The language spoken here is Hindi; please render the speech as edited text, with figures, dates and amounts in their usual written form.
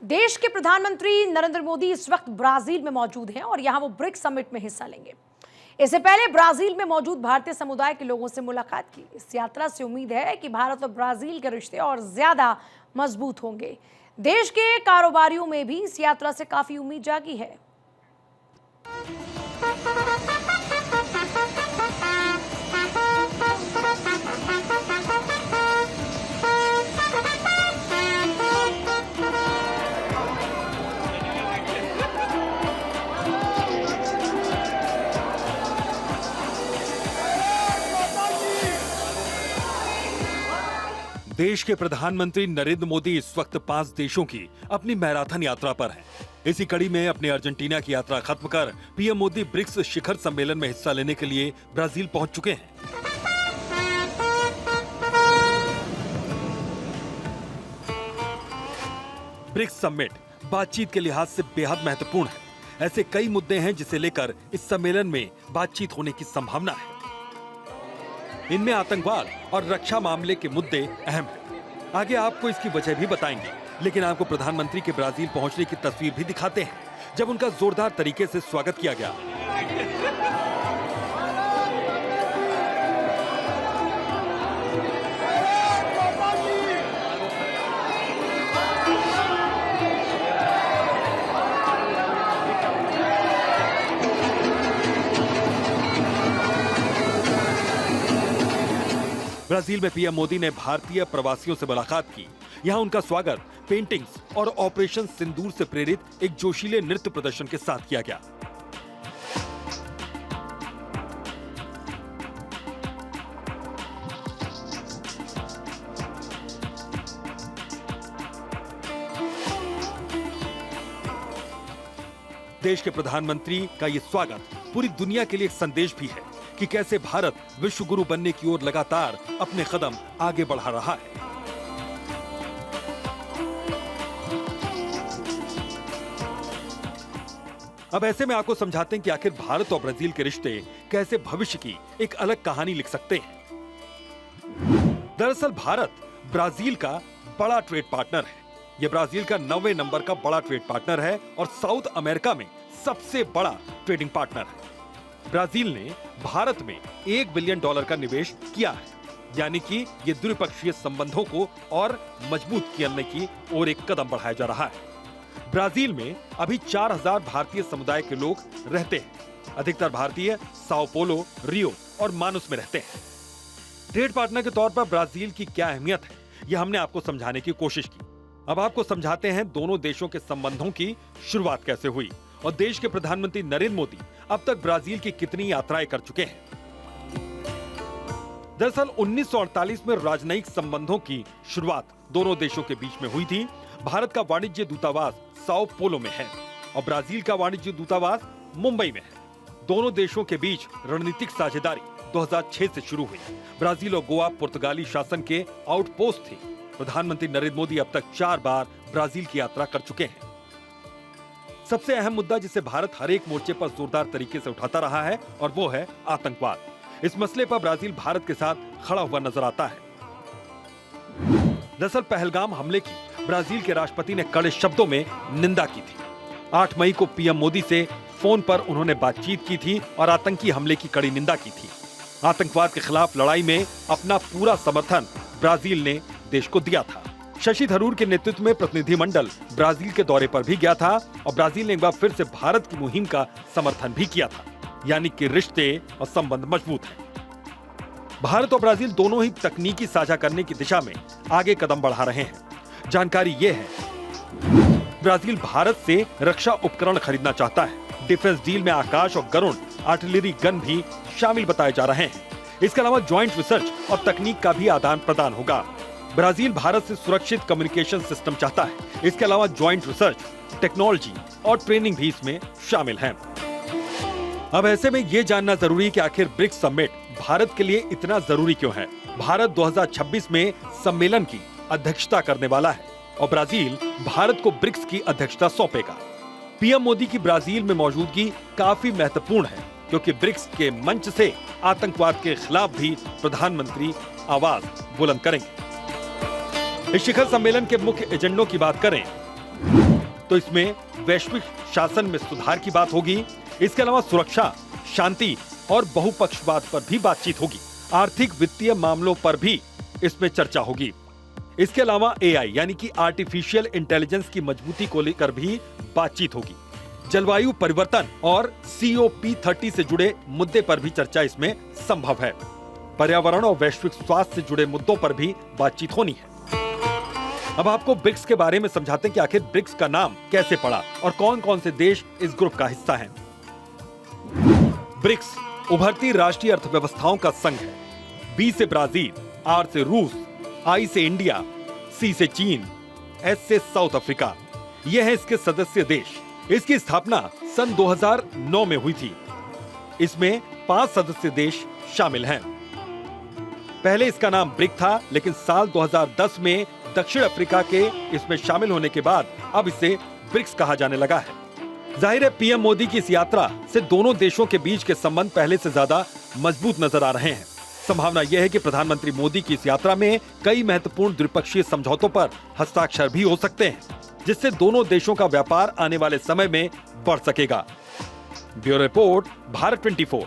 देश के प्रधानमंत्री नरेंद्र मोदी इस वक्त ब्राजील में मौजूद हैं और यहां वो ब्रिक्स समिट में हिस्सा लेंगे। इससे पहले ब्राजील में मौजूद भारतीय समुदाय के लोगों से मुलाकात की। इस यात्रा से उम्मीद है कि भारत और ब्राजील के रिश्ते और ज्यादा मजबूत होंगे। देश के कारोबारियों में भी इस यात्रा से काफी उम्मीद जागी है। देश के प्रधानमंत्री नरेंद्र मोदी इस वक्त 5 देशों की अपनी मैराथन यात्रा पर हैं। इसी कड़ी में अपनी अर्जेंटीना की यात्रा खत्म कर पीएम मोदी ब्रिक्स शिखर सम्मेलन में हिस्सा लेने के लिए ब्राजील पहुंच चुके हैं। ब्रिक्स समिट बातचीत के लिहाज से बेहद महत्वपूर्ण है। ऐसे कई मुद्दे हैं जिसे लेकर इस सम्मेलन में बातचीत होने की संभावना है। इनमें आतंकवाद और रक्षा मामले के मुद्दे अहम हैं। आगे आपको इसकी वजह भी बताएंगे, लेकिन आपको प्रधानमंत्री के ब्राजील पहुंचने की तस्वीर भी दिखाते हैं, जब उनका जोरदार तरीके से स्वागत किया गया। ब्राजील में पीएम मोदी ने भारतीय प्रवासियों से मुलाकात की। यहां उनका स्वागत पेंटिंग्स और ऑपरेशन सिंदूर से प्रेरित एक जोशीले नृत्य प्रदर्शन के साथ किया गया। देश के प्रधानमंत्री का यह स्वागत पूरी दुनिया के लिए एक संदेश भी है कि कैसे भारत विश्व गुरु बनने की ओर लगातार अपने कदम आगे बढ़ा रहा है। अब ऐसे में आपको समझाते हैं कि आखिर भारत और ब्राजील के रिश्ते कैसे भविष्य की एक अलग कहानी लिख सकते हैं। दरअसल भारत ब्राजील का बड़ा ट्रेड पार्टनर है। यह ब्राजील का 9वें नंबर का बड़ा ट्रेड पार्टनर है और साउथ अमेरिका में सबसे बड़ा ट्रेडिंग पार्टनर है। ब्राजील ने भारत में $1 बिलियन का निवेश किया है, यानी कि ये द्विपक्षीय संबंधों को और मजबूत करने की ओर एक कदम बढ़ाया जा रहा है। ब्राजील में अभी 4000 भारतीय समुदाय के लोग रहते हैं। अधिकतर भारतीय साओ पोलो, रियो और मानुस में रहते हैं। ट्रेड पार्टनर के तौर पर ब्राजील की क्या अहमियत है, यह हमने आपको समझाने की कोशिश की। अब आपको समझाते हैं दोनों देशों के संबंधों की शुरुआत कैसे हुई और देश के प्रधानमंत्री नरेंद्र मोदी अब तक ब्राजील की कितनी यात्राएं कर चुके हैं। दरअसल 1948 में राजनयिक संबंधों की शुरुआत दोनों देशों के बीच में हुई थी। भारत का वाणिज्य दूतावास साओ पोलो में है और ब्राजील का वाणिज्य दूतावास मुंबई में है। दोनों देशों के बीच रणनीतिक साझेदारी 2006 से शुरू हुई। ब्राजील और गोवा पुर्तगाली शासन के आउटपोस्ट थे। प्रधानमंत्री नरेंद्र मोदी अब तक 4 बार ब्राजील की यात्रा कर चुके हैं। सबसे अहम मुद्दा जिसे भारत हर एक मोर्चे पर जोरदार तरीके से उठाता रहा है और वो है आतंकवाद। इस मसले पर ब्राजील भारत के साथ खड़ा हुआ नजर आता है। दरअसल पहलगाम हमले की ब्राजील के राष्ट्रपति ने कड़े शब्दों में निंदा की थी। 8 मई को पीएम मोदी से फोन पर उन्होंने बातचीत की थी और आतंकी हमले की कड़ी निंदा की थी। आतंकवाद के खिलाफ लड़ाई में अपना पूरा समर्थन ब्राजील ने देश को दिया था। शशि थरूर के नेतृत्व में प्रतिनिधिमंडल ब्राजील के दौरे पर भी गया था और ब्राजील ने एक बार फिर से भारत की मुहिम का समर्थन भी किया था, यानी कि रिश्ते और संबंध मजबूत हैं। भारत और ब्राजील दोनों ही तकनीकी साझा करने की दिशा में आगे कदम बढ़ा रहे हैं। जानकारी ये है, ब्राजील भारत से रक्षा उपकरण खरीदना चाहता है। डिफेंस डील में आकाश और गरुण आर्टिलरी गन भी शामिल बताए जा रहे हैं। इसके अलावा ज्वाइंट रिसर्च और तकनीक का भी आदान प्रदान होगा। ब्राजील भारत से सुरक्षित कम्युनिकेशन सिस्टम चाहता है। इसके अलावा ज्वाइंट रिसर्च, टेक्नोलॉजी और ट्रेनिंग भी इसमें शामिल है। अब ऐसे में यह जानना जरूरी है कि आखिर ब्रिक्स समिट भारत के लिए इतना जरूरी क्यों है। भारत 2026 में सम्मेलन की अध्यक्षता करने वाला है और ब्राजील भारत को ब्रिक्स की अध्यक्षता सौंपेगा। पीएम मोदी की ब्राजील में मौजूदगी काफी महत्वपूर्ण है, क्योंकि ब्रिक्स के मंच से आतंकवाद के खिलाफ भी प्रधानमंत्री आवाज बुलंद करेंगे। इस शिखर सम्मेलन के मुख्य एजेंडों की बात करें तो इसमें वैश्विक शासन में सुधार की बात होगी। इसके अलावा सुरक्षा, शांति और बहुपक्षवाद पर भी बातचीत होगी। आर्थिक वित्तीय मामलों पर भी इसमें चर्चा होगी। इसके अलावा एआई यानी कि आर्टिफिशियल इंटेलिजेंस की मजबूती को लेकर भी बातचीत होगी। जलवायु परिवर्तन और COP30 से जुड़े मुद्दे पर भी चर्चा इसमें संभव है। पर्यावरण और वैश्विक स्वास्थ्य से जुड़े मुद्दों पर भी बातचीत होनी है। अब आपको ब्रिक्स के बारे में समझाते हैं कि आखिर ब्रिक्स का नाम कैसे पड़ा और कौन कौन से देश इस ग्रुप का हिस्सा हैं। ब्रिक्स उभरती राष्ट्रीय अर्थव्यवस्थाओं का संघ है। B से ब्राजील, R से रूस, I से इंडिया, C से चीन, S से साउथ अफ्रीका। यह है इसके सदस्य देश। इसकी स्थापना सन 2009 में हुई थी। इसमें 5 सदस्य देश शामिल हैं। पहले इसका नाम ब्रिक था, लेकिन साल 2010 में दक्षिण अफ्रीका के इसमें शामिल होने के बाद अब इसे ब्रिक्स कहा जाने लगा है। जाहिर है पीएम मोदी की इस यात्रा से दोनों देशों के बीच के संबंध पहले से ज्यादा मजबूत नजर आ रहे हैं। संभावना यह है कि प्रधानमंत्री मोदी की इस यात्रा में कई महत्वपूर्ण द्विपक्षीय समझौतों पर हस्ताक्षर भी हो सकते हैं, जिससे दोनों देशों का व्यापार आने वाले समय में बढ़ सकेगा। Bureau report, Bharat 24।